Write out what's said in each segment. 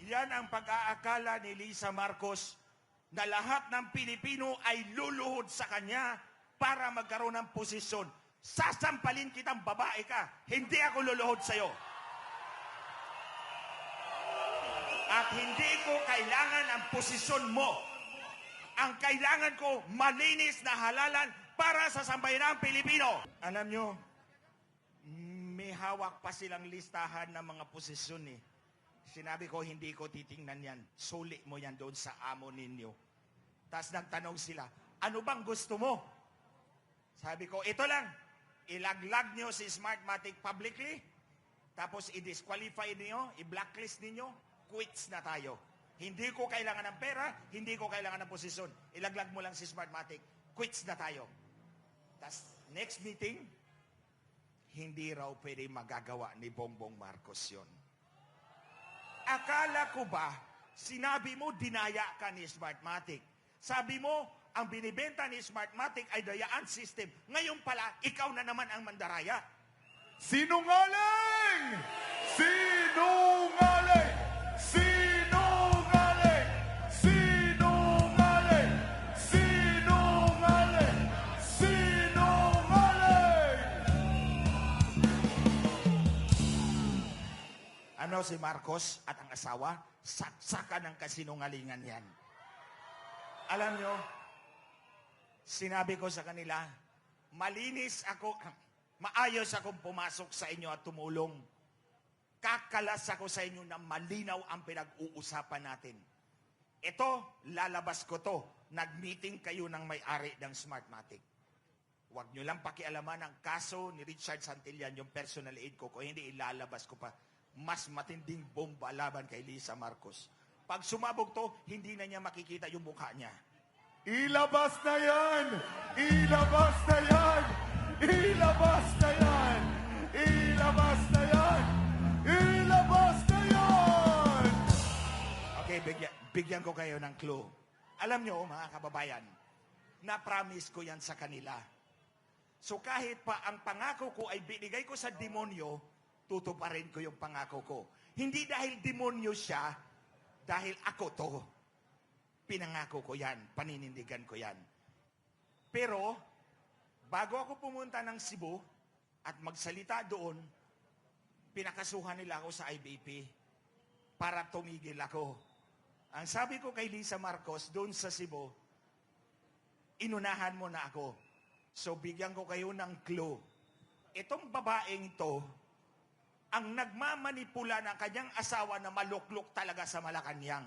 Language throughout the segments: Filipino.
Yan ang pag-aakala ni Lisa Marcos na lahat ng Pilipino ay luluhod sa kanya para magkaroon ng posisyon. Sasampalin kitang babae ka, hindi ako luluhod sa'yo. At hindi ko kailangan ang posisyon mo. Ang kailangan ko, malinis na halalan para sa sambayanang Pilipino. Alam nyo, may hawak pa silang listahan ng mga posisyon eh. Sinabi ko, hindi ko titingnan yan. Suli mo yan doon sa amo ninyo. Tapos nagtanong sila, ano bang gusto mo? Sabi ko, ito lang. Ilaglag nyo si Smartmatic publicly. Tapos i-disqualify niyo, i-blacklist ninyo. Quits na tayo. Hindi ko kailangan ng pera, hindi ko kailangan ng posisyon. Ilaglag mo lang si Smartmatic. Quits na tayo. Tapos next meeting, hindi raw pwede magagawa ni Bongbong Marcos yun. Akala ko ba, sinabi mo, dinaya ka ni Smartmatic. Sabi mo, ang binibenta ni Smartmatic ay dayaan system. Ngayon pala, ikaw na naman ang mandaraya. Sinungaling! Sinungaling! Sinungaling! Sinungaling! Sinungaling! Sinungaling! Ano si Marcos at ang asawa? Saksakan ng kasinungalingan yan. Alam nyo, sinabi ko sa kanila, malinis ako, maayos akong pumasok sa inyo at tumulong. Kakalas ako sa inyo na malinaw ang pinag-uusapan natin. Ito, lalabas ko to. Nag-meeting kayo ng may-ari ng Smartmatic. Huwag nyo lang pakialaman ang kaso ni Richard Santillan, yung personal aid ko. Kung hindi, ilalabas ko pa. Mas matinding bomba laban kay Lisa Marcos. Pag sumabog to, hindi na niya makikita yung mukha niya. Ilabas na yan! Ilabas na yan! Ilabas na yan! Ilabas na yan! Ilabas na yan! Okay, bigyan ko kayo ng clue. Alam nyo, mga kababayan, na-promise ko yan sa kanila. So kahit pa ang pangako ko ay binigay ko sa demonyo, tutuparin ko yung pangako ko. Hindi dahil demonyo siya, dahil ako to. Pinangako ko yan, paninindigan ko yan. Pero, bago ako pumunta ng Cebu at magsalita doon, pinakasuhan nila ako sa IBP para tumigil ako. Ang sabi ko kay Lisa Marcos doon sa Cebu, inunahan mo na ako. So, bigyan ko kayo ng clue. Itong babaeng ito, ang nagmamanipula ng kanyang asawa na maluklok talaga sa Malacanang.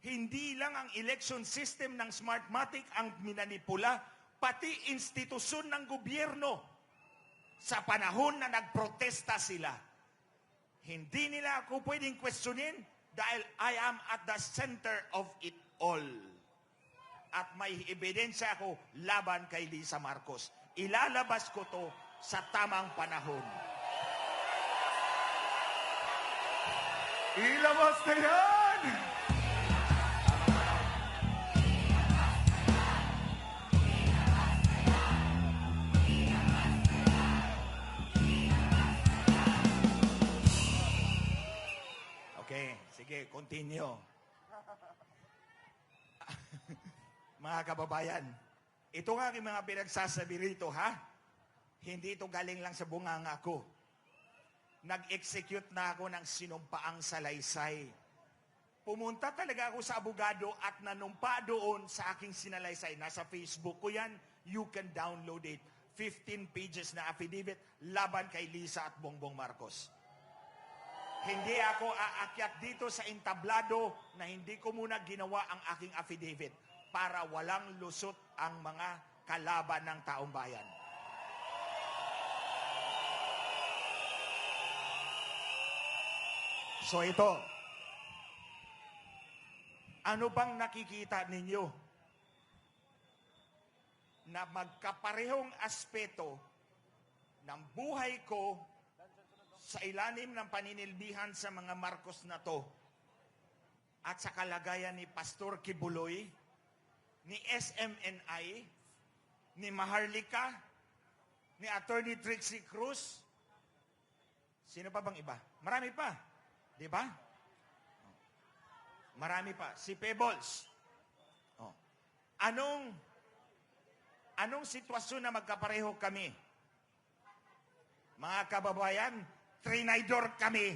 Hindi lang ang election system ng Smartmatic ang minanipula, pati institusyon ng gobyerno sa panahon na nagprotesta sila. Hindi nila ako pwedeng questionin dahil I am at the center of it all. At may ebidensya ako laban kay Lisa Marcos. Ilalabas ko to sa tamang panahon. Ilabas na yan! Okay, sige, continue. Mga kababayan, ito nga aking mga pinagsasabi rito, ha? Hindi ito galing lang sa bunganga ko. Nag-execute na ako ng sinumpaang salaysay. Pumunta talaga ako sa abogado at nanumpa doon sa aking sinalaysay. Nasa Facebook ko yan. You can download it. 15 pages na affidavit laban kay Lisa at Bongbong Marcos. Hindi ako aakyat dito sa entablado na hindi ko muna ginawa ang aking affidavit para walang lusot ang mga kalaban ng taong bayan. So ito, ano bang nakikita ninyo na magkaparehong aspeto ng buhay ko sa ilalim ng paninilbihan sa mga Marcos na to at sa kalagayan ni Pastor Kibuloy, ni SMNI, ni Maharlika, ni Attorney Trixie Cruz. Sino pa bang iba? Marami pa. Di ba? Marami pa. Si Pebbles. Oh. Anong sitwasyon na magkapareho kami? Mga kababayan, trinidor kami